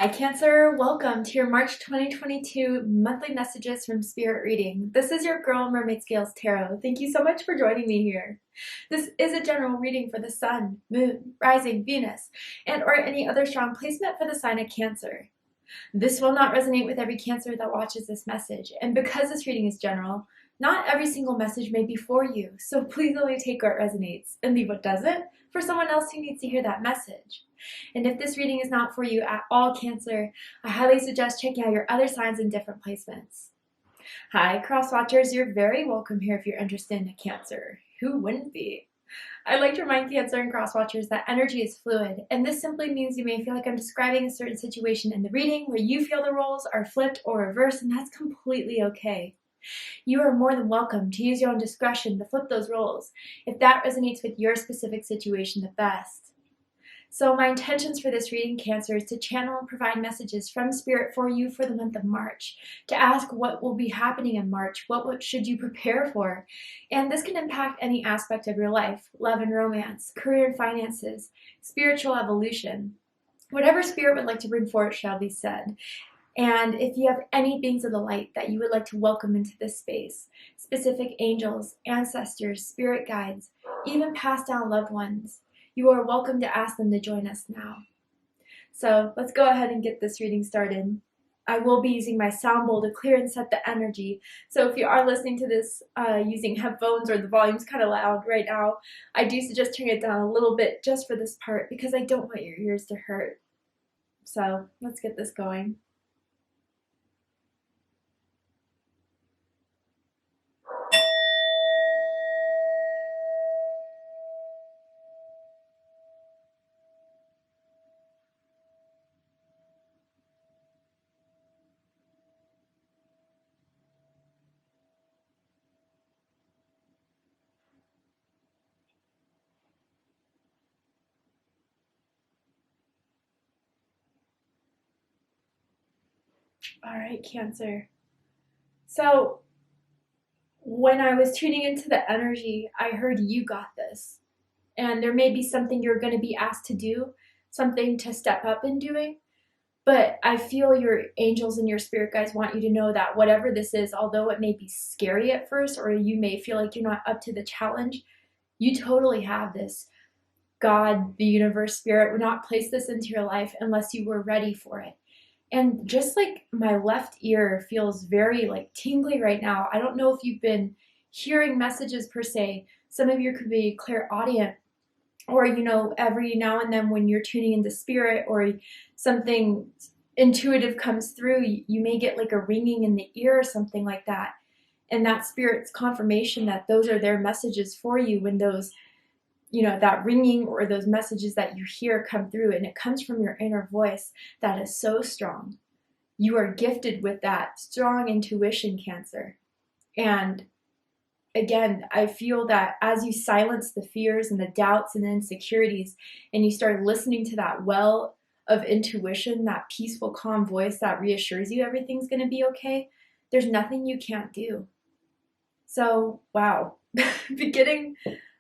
Hi Cancer, welcome to your March 2022 monthly messages from Spirit Reading. This is your girl Mermaid Scales Tarot. Thank you so much for joining me here. This is a general reading for the Sun, Moon, Rising, Venus, and or any other strong placement for the sign of Cancer. This will not resonate with every Cancer that watches this message, and because this reading is general, not every single message may be for you, so please only take what resonates and leave what doesn't for someone else who needs to hear that message. And if this reading is not for you at all, Cancer, I highly suggest checking out your other signs and different placements. Hi, cross watchers, you're very welcome here if you're interested in a Cancer. Who wouldn't be? I'd like to remind Cancer and cross watchers that energy is fluid, and this simply means you may feel like I'm describing a certain situation in the reading where you feel the roles are flipped or reversed, and that's completely okay. You are more than welcome to use your own discretion to flip those roles if that resonates with your specific situation the best. So my intentions for this reading, Cancer, is to channel and provide messages from Spirit for you for the month of March, to ask what will be happening in March, what should you prepare for, and this can impact any aspect of your life: love and romance, career and finances, spiritual evolution. Whatever Spirit would like to bring forth shall be said. And if you have any beings of the light that you would like to welcome into this space, specific angels, ancestors, spirit guides, even passed down loved ones, you are welcome to ask them to join us now. So let's go ahead and get this reading started. I will be using my sound bowl to clear and set the energy. So if you are listening to this using headphones or the volume's kind of loud right now, I do suggest turning it down a little bit just for this part because I don't want your ears to hurt. So let's get this going. All right, Cancer. So when I was tuning into the energy, I heard you got this. And there may be something you're going to be asked to do, something to step up in doing. But I feel your angels and your spirit guides want you to know that whatever this is, although it may be scary at first, or you may feel like you're not up to the challenge, you totally have this. God, the universe, spirit would not place this into your life unless you were ready for it. And just like my left ear feels very like tingly right now. I don't know if you've been hearing messages per se. Some of you could be clairaudient, or every now and then when you're tuning into spirit or something intuitive comes through, you may get like a ringing in the ear or something like that. And that spirit's confirmation that those are their messages for you when those that ringing or those messages that you hear come through, and it comes from your inner voice that is so strong. You are gifted with that strong intuition, Cancer. And again, I feel that as you silence the fears and the doubts and the insecurities, and you start listening to that well of intuition, that peaceful, calm voice that reassures you everything's going to be okay, there's nothing you can't do. So, wow.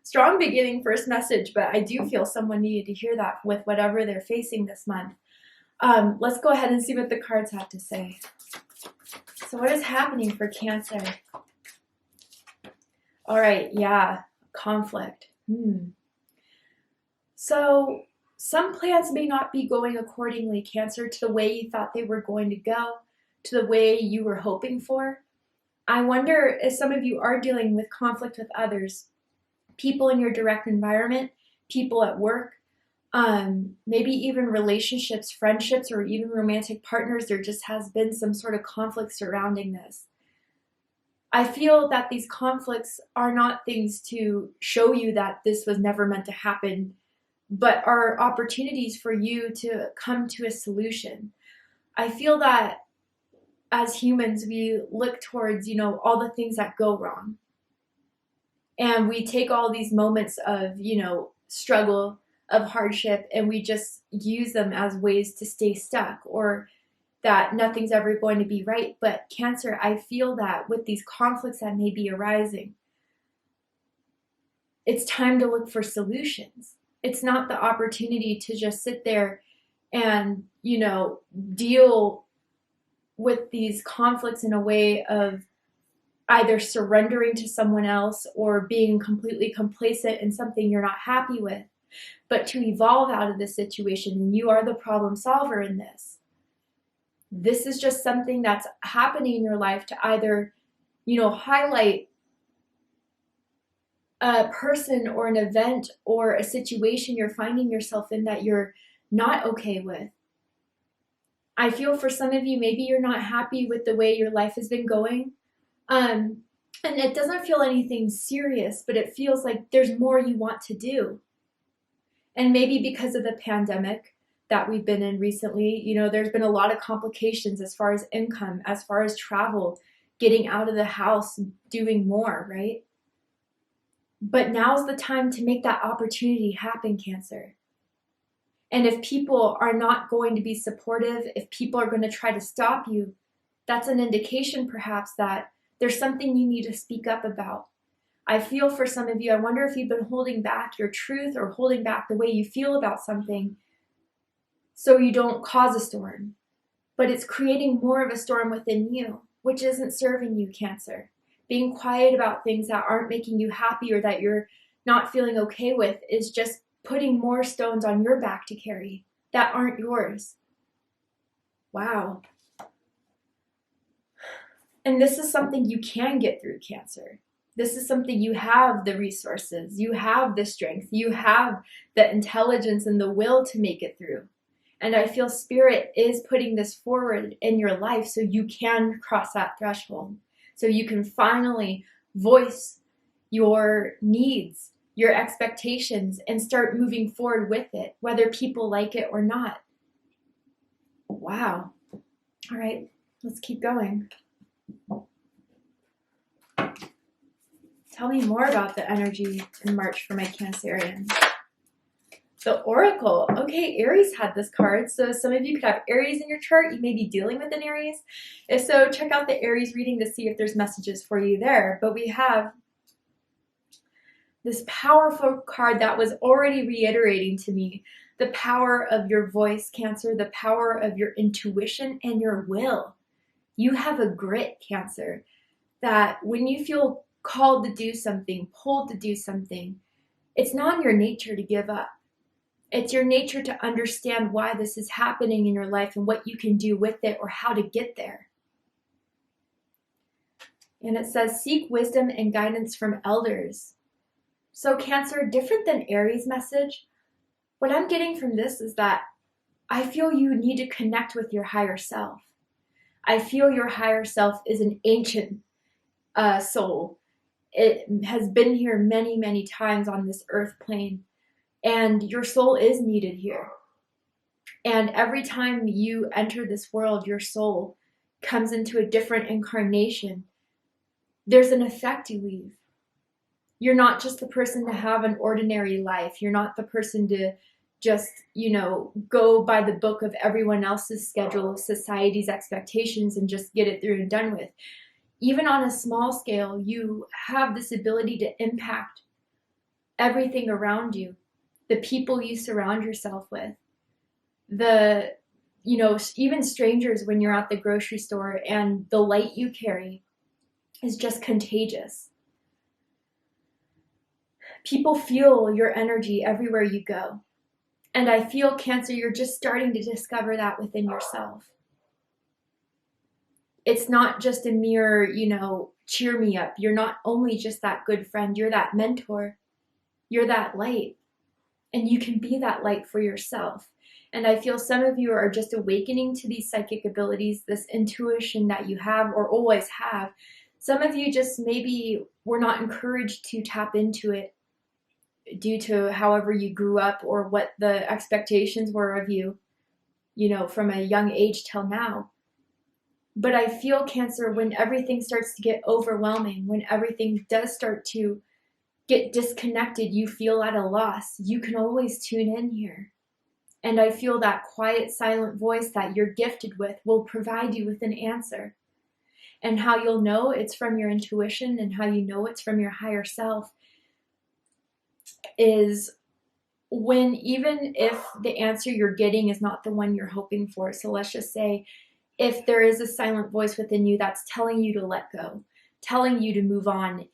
Strong beginning first message, but I do feel someone needed to hear that with whatever they're facing this month. Let's go ahead and see what the cards have to say. So what is happening for Cancer? All right, yeah, conflict. So some plans may not be going accordingly, Cancer, to the way you thought they were going to go, to the way you were hoping for. I wonder if some of you are dealing with conflict with others, people in your direct environment, people at work, maybe even relationships, friendships, or even romantic partners. There just has been some sort of conflict surrounding this. I feel that these conflicts are not things to show you that this was never meant to happen, but are opportunities for you to come to a solution. I feel that as humans, we look towards, all the things that go wrong. And we take all these moments of, struggle, of hardship, and we just use them as ways to stay stuck, or that nothing's ever going to be right. But Cancer, I feel that with these conflicts that may be arising, it's time to look for solutions. It's not the opportunity to just sit there and, you know, deal with these conflicts in a way of either surrendering to someone else or being completely complacent in something you're not happy with, but to evolve out of this situation. And you are the problem solver in this. This is just something that's happening in your life to either, you know, highlight a person or an event or a situation you're finding yourself in that you're not okay with. I feel for some of you, maybe you're not happy with the way your life has been going. And it doesn't feel anything serious, but it feels like there's more you want to do. And maybe because of the pandemic that we've been in recently, you know, there's been a lot of complications as far as income, as far as travel, getting out of the house, doing more, right? But now's the time to make that opportunity happen, Cancer. And if people are not going to be supportive, if people are going to try to stop you, that's an indication perhaps that there's something you need to speak up about. I feel for some of you, I wonder if you've been holding back your truth or holding back the way you feel about something so you don't cause a storm. But it's creating more of a storm within you, which isn't serving you, Cancer. Being quiet about things that aren't making you happy or that you're not feeling okay with is just putting more stones on your back to carry that aren't yours. Wow. And this is something you can get through, Cancer. This is something you have the resources, you have the strength, you have the intelligence and the will to make it through. And I feel Spirit is putting this forward in your life so you can cross that threshold. So you can finally voice your needs, your expectations, and start moving forward with it, whether people like it or not. Wow. All right, let's keep going. Tell me more about the energy in March for my Cancerians. The Oracle. Okay, Aries had this card. So some of you could have Aries in your chart. You may be dealing with an Aries. If so, check out the Aries reading to see if there's messages for you there. But we have this powerful card that was already reiterating to me the power of your voice, Cancer, the power of your intuition and your will. You have a grit, Cancer, that when you feel called to do something, pulled to do something, it's not in your nature to give up. It's your nature to understand why this is happening in your life and what you can do with it or how to get there. And it says, seek wisdom and guidance from elders. So Cancer, different than Aries' message, what I'm getting from this is that I feel you need to connect with your higher self. I feel your higher self is an ancient soul. It has been here many, many times on this earth plane. And your soul is needed here. And every time you enter this world, your soul comes into a different incarnation. There's an effect you leave. You're not just the person to have an ordinary life. You're not the person to just, you know, go by the book of everyone else's schedule, society's expectations, and just get it through and done with. Even on a small scale, you have this ability to impact everything around you. The people you surround yourself with, the, you know, even strangers when you're at the grocery store, and the light you carry is just contagious. People feel your energy everywhere you go. And I feel, Cancer, you're just starting to discover that within yourself. It's not just a mere, you know, cheer me up. You're not only just that good friend, you're that mentor. You're that light. And you can be that light for yourself. And I feel some of you are just awakening to these psychic abilities, this intuition that you have or always have. Some of you just maybe were not encouraged to tap into it due to however you grew up or what the expectations were of you, you know, from a young age till now. But I feel, Cancer, when everything starts to get overwhelming, when everything does start to get disconnected, you feel at a loss, you can always tune in here. And I feel that quiet, silent voice that you're gifted with will provide you with an answer. And how you'll know it's from your intuition and how you know it's from your higher self is when, even if the answer you're getting is not the one you're hoping for, so let's just say if there is a silent voice within you that's telling you to let go, telling you to move on,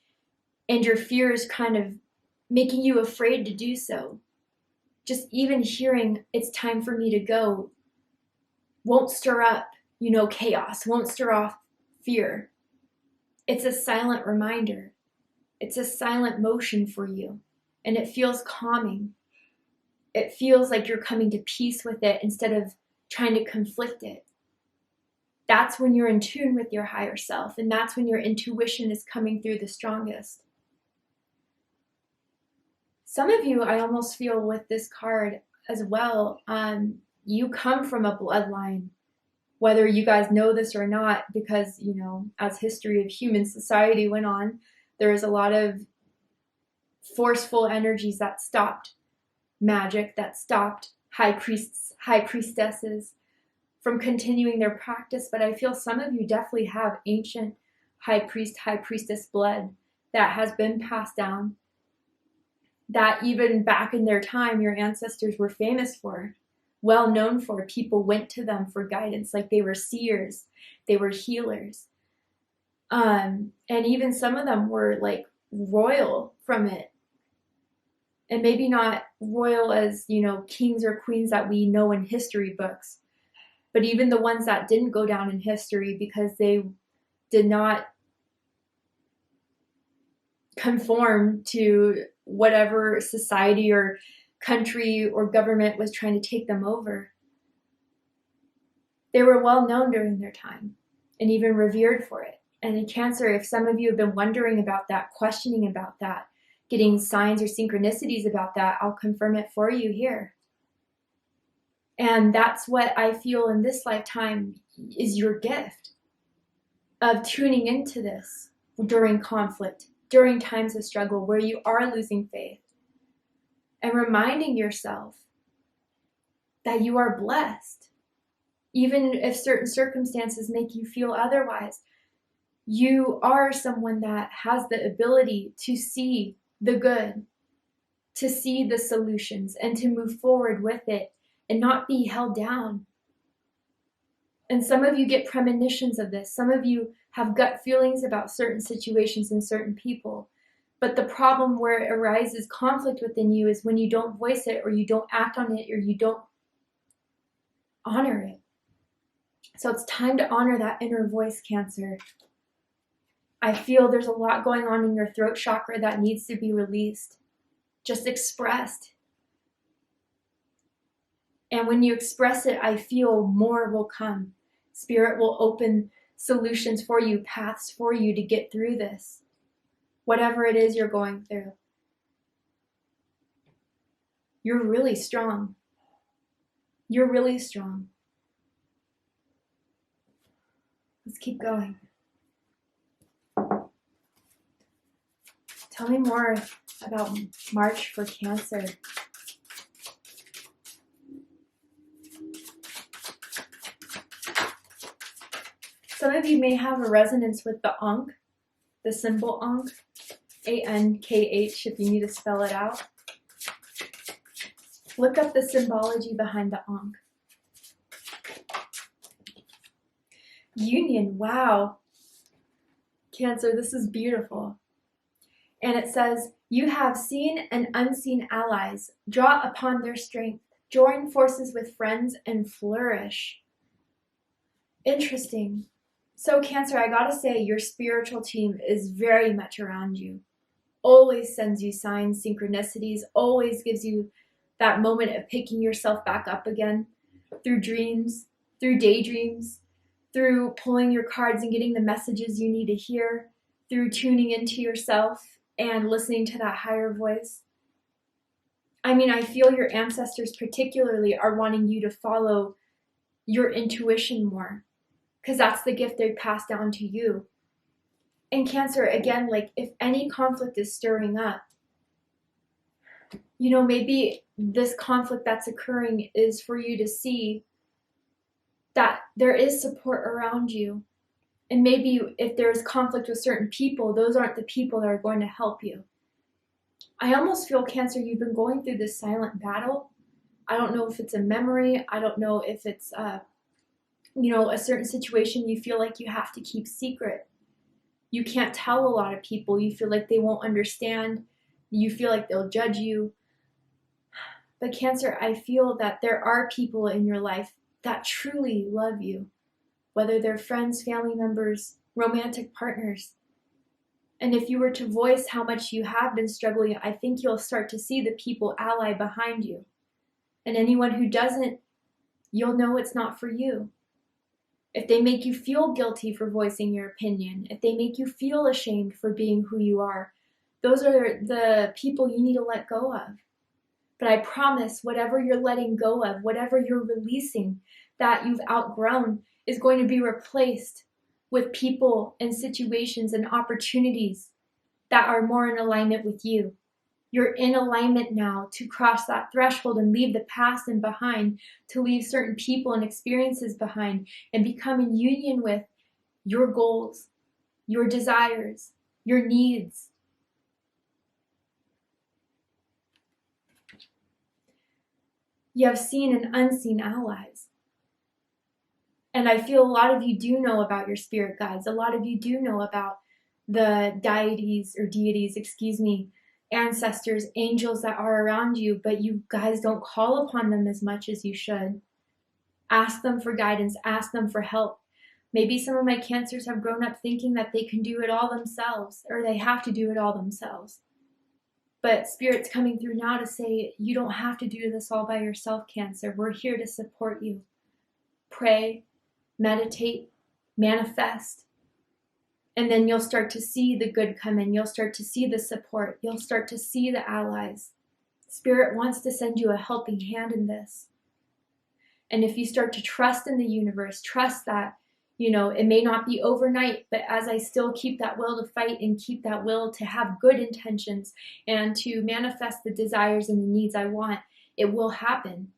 and your fear is kind of making you afraid to do so, just even hearing it's time for me to go won't stir up, chaos, won't stir off fear. It's a silent reminder. It's a silent motion for you, and it feels calming. It feels like you're coming to peace with it instead of trying to conflict it. That's when you're in tune with your higher self, and that's when your intuition is coming through the strongest. Some of you, I almost feel with this card as well, you come from a bloodline, whether you guys know this or not, because, as history of human society went on, there was a lot of forceful energies that stopped magic, that stopped high priests, high priestesses from continuing their practice. But I feel some of you definitely have ancient high priest, high priestess blood that has been passed down, that even back in their time, your ancestors were famous for, well known for. People went to them for guidance, like they were seers, they were healers. And even some of them were like royal from it. And maybe not royal as, kings or queens that we know in history books, but even the ones that didn't go down in history because they did not conform to whatever society or country or government was trying to take them over. They were well known during their time and even revered for it. And in Cancer, if some of you have been wondering about that, questioning about that, getting signs or synchronicities about that, I'll confirm it for you here. And that's what I feel in this lifetime is your gift of tuning into this during conflict, during times of struggle where you are losing faith, and reminding yourself that you are blessed. Even if certain circumstances make you feel otherwise, you are someone that has the ability to see the good, to see the solutions, and to move forward with it and not be held down. And some of you get premonitions of this. Some of you have gut feelings about certain situations and certain people. But the problem where it arises conflict within you is when you don't voice it, or you don't act on it, or you don't honor it. So it's time to honor that inner voice, Cancer. I feel there's a lot going on in your throat chakra that needs to be released, just expressed. And when you express it, I feel more will come. Spirit will open solutions for you, paths for you to get through this, whatever it is you're going through. You're really strong. You're really strong. Let's keep going. Tell me more about March for Cancer. Some of you may have a resonance with the Ankh, the symbol Ankh, A-N-K-H if you need to spell it out. Look up the symbology behind the Ankh. Union, wow. Cancer, this is beautiful. And it says, you have seen and unseen allies. Draw upon their strength. Join forces with friends and flourish. Interesting. So Cancer, I gotta say, your spiritual team is very much around you. Always sends you signs, synchronicities, always gives you that moment of picking yourself back up again through dreams, through daydreams, through pulling your cards and getting the messages you need to hear, through tuning into yourself and listening to that higher voice. I mean, I feel your ancestors particularly are wanting you to follow your intuition more, because that's the gift they passed down to you. And Cancer, again, like if any conflict is stirring up, maybe this conflict that's occurring is for you to see that there is support around you. And maybe if there's conflict with certain people, those aren't the people that are going to help you. I almost feel, Cancer, you've been going through this silent battle. I don't know if it's a memory. I don't know if it's, a certain situation you feel like you have to keep secret. You can't tell a lot of people. You feel like they won't understand. You feel like they'll judge you. But Cancer, I feel that there are people in your life that truly love you, whether they're friends, family members, romantic partners. And if you were to voice how much you have been struggling, I think you'll start to see the people ally behind you. And anyone who doesn't, you'll know it's not for you. If they make you feel guilty for voicing your opinion, if they make you feel ashamed for being who you are, those are the people you need to let go of. But I promise, whatever you're letting go of, whatever you're releasing that you've outgrown, is going to be replaced with people and situations and opportunities that are more in alignment with you. You're in alignment now to cross that threshold and leave the past and behind, to leave certain people and experiences behind, and become in union with your goals, your desires, your needs. You have seen and unseen allies. And I feel a lot of you do know about your spirit guides. A lot of you do know about the deities, ancestors, angels that are around you, but you guys don't call upon them as much as you should. Ask them for guidance, ask them for help. Maybe some of my Cancers have grown up thinking that they can do it all themselves, or they have to do it all themselves. But Spirit's coming through now to say, you don't have to do this all by yourself, Cancer. We're here to support you. Pray, meditate, manifest. And then you'll start to see the good come in. You'll start to see the support. You'll start to see the allies. Spirit wants to send you a helping hand in this. And if you start to trust in the universe, trust that, it may not be overnight, but as I still keep that will to fight and keep that will to have good intentions and to manifest the desires and the needs I want, it will happen.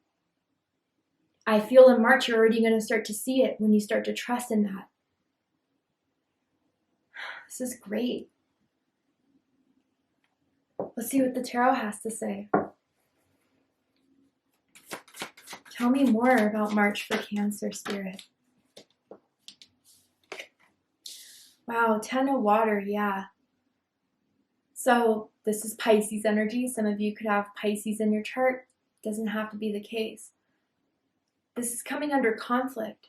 I feel in March you're already going to start to see it when you start to trust in that. This is great. Let's see what the tarot has to say. Tell me more about March for Cancer, Spirit. Wow, 10 of water, yeah. So this is Pisces energy. Some of you could have Pisces in your chart. Doesn't have to be the case. This is coming under conflict.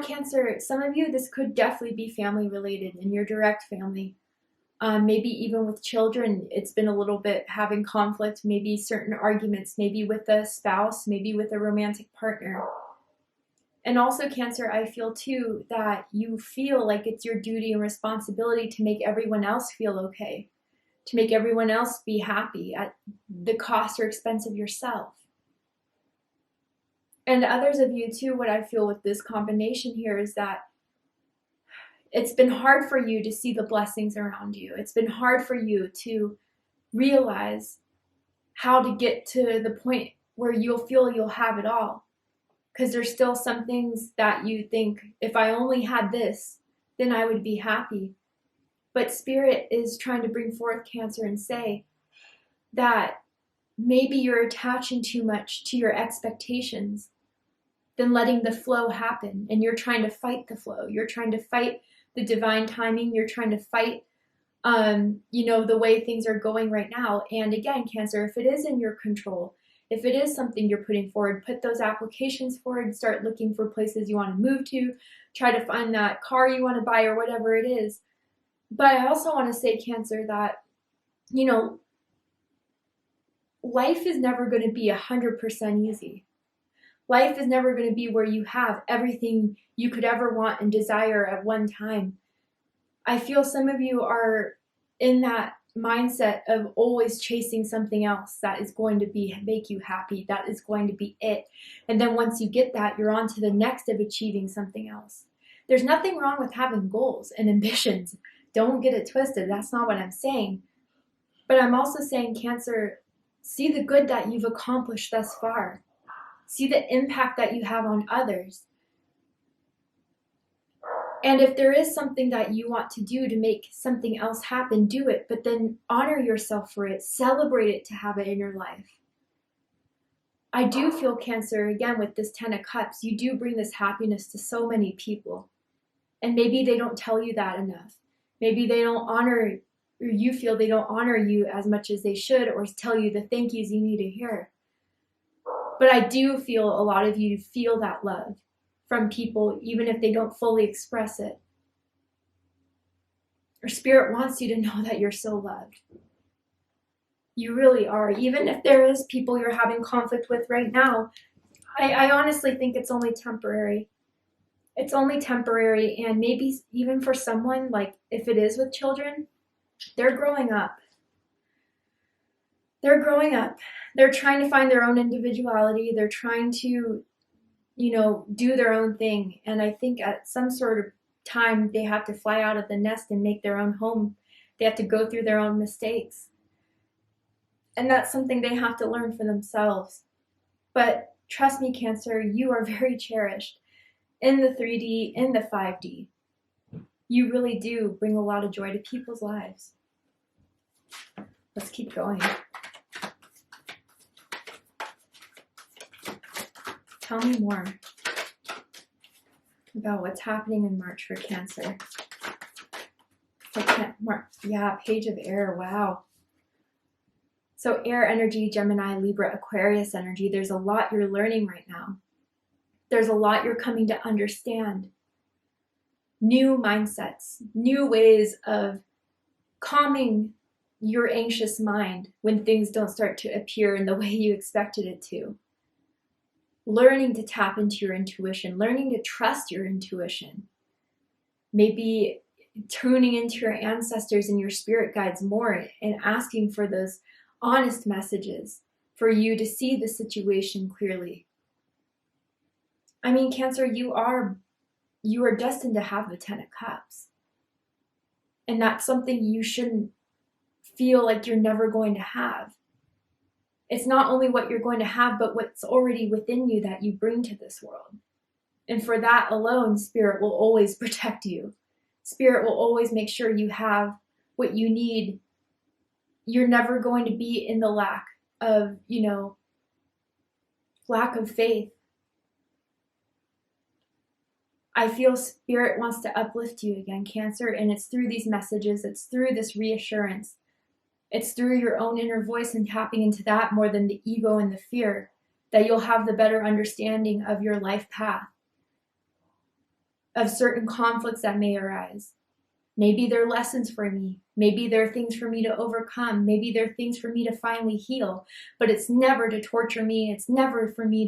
Cancer, some of you, this could definitely be family related in your direct family. Maybe even with children, it's been a little bit having conflict, maybe certain arguments, maybe with a spouse, maybe with a romantic partner. And also, Cancer, I feel too that you feel like it's your duty and responsibility to make everyone else feel okay, to make everyone else be happy at the cost or expense of yourself. And others of you too, what I feel with this combination here is that it's been hard for you to see the blessings around you. It's been hard for you to realize how to get to the point where you'll feel you'll have it all. Because there's still some things that you think, if I only had this, then I would be happy. But Spirit is trying to bring forth, Cancer, and say that maybe you're attaching too much to your expectations than letting the flow happen. And you're trying to fight the flow. You're trying to fight the divine timing. You're trying to fight, the way things are going right now. And again, Cancer, if it is in your control, if it is something you're putting forward, put those applications forward, start looking for places you want to move to, try to find that car you want to buy or whatever it is. But I also want to say, Cancer, that, life is never going to be 100% easy. Life is never going to be where you have everything you could ever want and desire at one time. I feel some of you are in that mindset of always chasing something else that is going to make you happy, that is going to be it. And then once you get that, you're on to the next of achieving something else. There's nothing wrong with having goals and ambitions. Don't get it twisted. That's not what I'm saying. But I'm also saying, Cancer, see the good that you've accomplished thus far. See the impact that you have on others. And if there is something that you want to do to make something else happen, do it, but then honor yourself for it. Celebrate it to have it in your life. I do feel, Cancer, again, with this 10 of Cups, you do bring this happiness to so many people. And maybe they don't tell you that enough. Maybe they don't honor, or you feel they don't honor you as much as they should, or tell you the thank yous you need to hear. But I do feel a lot of you feel that love from people, even if they don't fully express it. Or Spirit wants you to know that you're so loved. You really are. Even if there is people you're having conflict with right now, I honestly think it's only temporary. It's only temporary, and maybe even for someone, like if it is with children, they're growing up. They're growing up. They're trying to find their own individuality. They're trying to, do their own thing. And I think at some sort of time, they have to fly out of the nest and make their own home. They have to go through their own mistakes. And that's something they have to learn for themselves. But trust me, Cancer, you are very cherished in the 3D, in the 5D. You really do bring a lot of joy to people's lives. Let's keep going. Tell me more about what's happening in March for Cancer. Yeah, Page of Air, wow. So air energy, Gemini, Libra, Aquarius energy, there's a lot you're learning right now. There's a lot you're coming to understand. New mindsets, new ways of calming your anxious mind when things don't start to appear in the way you expected it to. Learning to tap into your intuition, learning to trust your intuition. Maybe tuning into your ancestors and your spirit guides more and asking for those honest messages for you to see the situation clearly. I mean, Cancer, you are destined to have the 10 of Cups. And that's something you shouldn't feel like you're never going to have. It's not only what you're going to have, but what's already within you that you bring to this world. And for that alone, Spirit will always protect you. Spirit will always make sure you have what you need. You're never going to be in the lack of, lack of faith. I feel Spirit wants to uplift you again, Cancer, and it's through these messages, it's through this reassurance. It's through your own inner voice and tapping into that more than the ego and the fear that you'll have the better understanding of your life path, of certain conflicts that may arise. Maybe they're lessons for me. Maybe they're things for me to overcome. Maybe they're things for me to finally heal. But it's never to torture me. It's never for me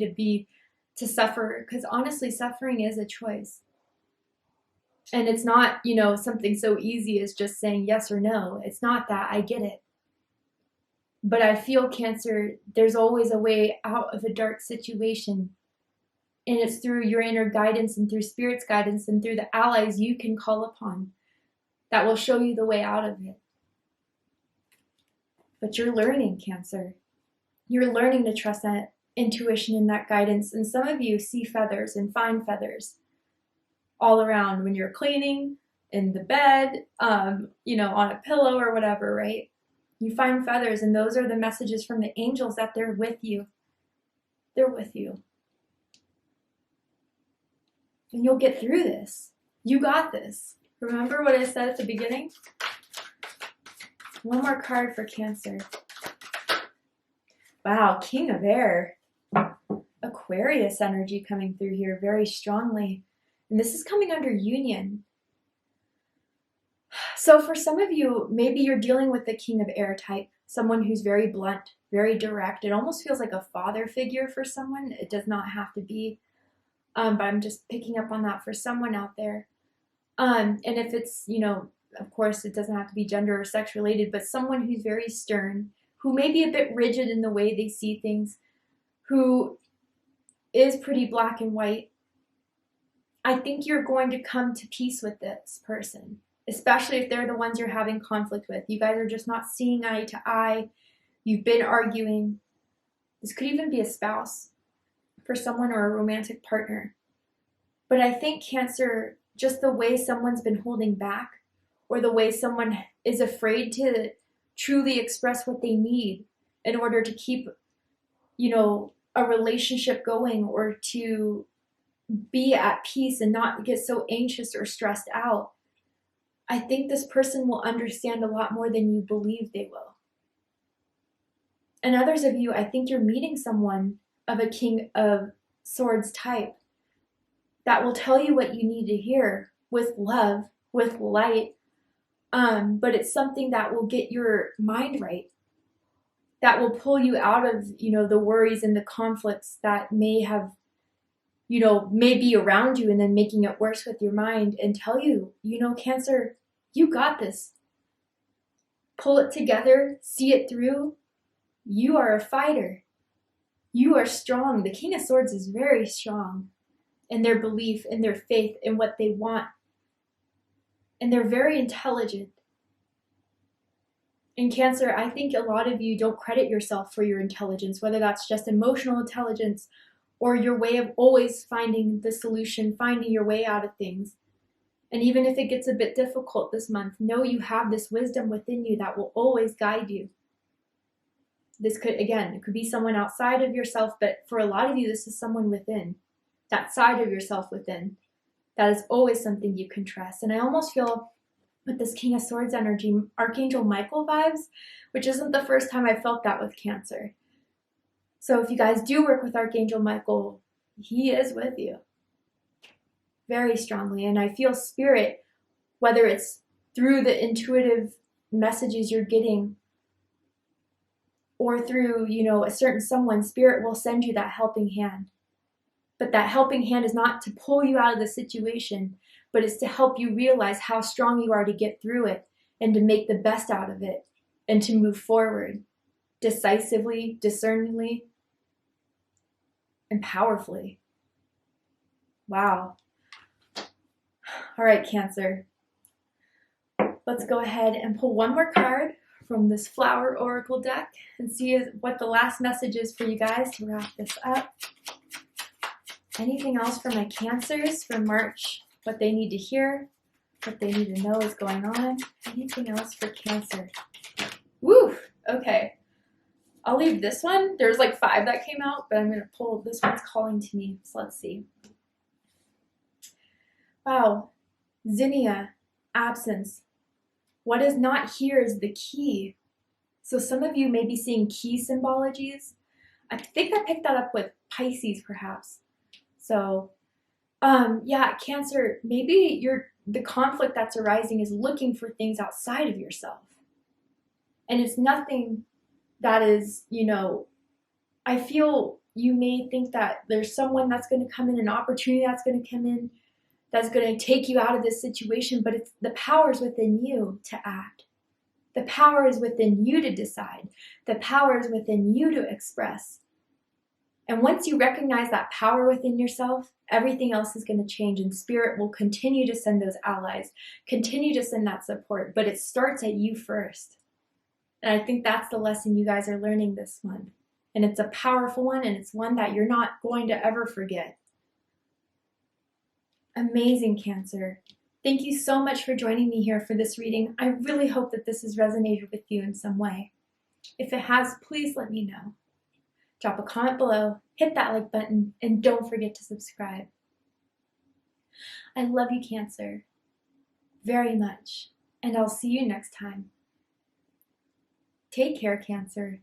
to suffer. Because honestly, suffering is a choice. And it's not, something so easy as just saying yes or no. It's not that. I get it. But I feel, Cancer, there's always a way out of a dark situation. And it's through your inner guidance and through Spirit's guidance and through the allies you can call upon that will show you the way out of it. But you're learning, Cancer. You're learning to trust that intuition and that guidance. And some of you see feathers and find feathers all around when you're cleaning, in the bed, on a pillow or whatever, right? You find feathers, and those are the messages from the angels that they're with you. They're with you. And you'll get through this. You got this. Remember what I said at the beginning? One more card for Cancer. Wow, King of Air. Aquarius energy coming through here very strongly. And this is coming under union. So for some of you, maybe you're dealing with the King of Air type, someone who's very blunt, very direct. It almost feels like a father figure for someone. It does not have to be, but I'm just picking up on that for someone out there. And if it's, of course, it doesn't have to be gender or sex related, but someone who's very stern, who may be a bit rigid in the way they see things, who is pretty black and white. I think you're going to come to peace with this person, especially if they're the ones you're having conflict with. You guys are just not seeing eye to eye. You've been arguing. This could even be a spouse for someone or a romantic partner. But I think, Cancer, just the way someone's been holding back, or the way someone is afraid to truly express what they need in order to keep, a relationship going, or to be at peace and not get so anxious or stressed out. I think this person will understand a lot more than you believe they will. And others of you, I think you're meeting someone of a King of Swords type that will tell you what you need to hear with love, with light, but it's something that will get your mind right, that will pull you out of, the worries and the conflicts that may be around you, and then making it worse with your mind, and tell you, Cancer, you got this. Pull it together, see it through. You are a fighter. You are strong. The King of Swords is very strong in their belief, in their faith, in what they want. And they're very intelligent. In Cancer, I think a lot of you don't credit yourself for your intelligence, whether that's just emotional intelligence or your way of always finding the solution, finding your way out of things. And even if it gets a bit difficult this month, know you have this wisdom within you that will always guide you. This could, again, it could be someone outside of yourself, but for a lot of you, this is someone within, that side of yourself within. That is always something you can trust. And I almost feel with this King of Swords energy, Archangel Michael vibes, which isn't the first time I felt that with Cancer. So if you guys do work with Archangel Michael, he is with you very strongly. And I feel spirit, whether it's through the intuitive messages you're getting or through, a certain someone, spirit will send you that helping hand. But that helping hand is not to pull you out of the situation, but it's to help you realize how strong you are to get through it and to make the best out of it and to move forward decisively, discerningly, and powerfully. Wow. All right, Cancer. Let's go ahead and pull one more card from this Flower Oracle deck and see what the last message is for you guys to wrap this up. Anything else for my Cancers for March? What they need to hear, what they need to know is going on. Anything else for Cancer? Woo! Okay. I'll leave this one. There's like 5 that came out, but I'm going to pull, this one's calling to me. So let's see. Wow. Zinnia, absence. What is not here is the key. So some of you may be seeing key symbologies. I think I picked that up with Pisces perhaps. So yeah, Cancer, maybe the conflict that's arising is looking for things outside of yourself. And it's nothing that is, I feel you may think that there's someone that's going to come in, an opportunity that's going to come in, that's going to take you out of this situation, but it's the power is within you to act. The power is within you to decide. The power is within you to express. And once you recognize that power within yourself, everything else is going to change, and spirit will continue to send those allies, continue to send that support, but it starts at you first. And I think that's the lesson you guys are learning this month. And it's a powerful one, and it's one that you're not going to ever forget. Amazing, Cancer. Thank you so much for joining me here for this reading. I really hope that this has resonated with you in some way. If it has, please let me know. Drop a comment below, hit that like button, and don't forget to subscribe. I love you, Cancer, very much, and I'll see you next time. Take care, Cancer.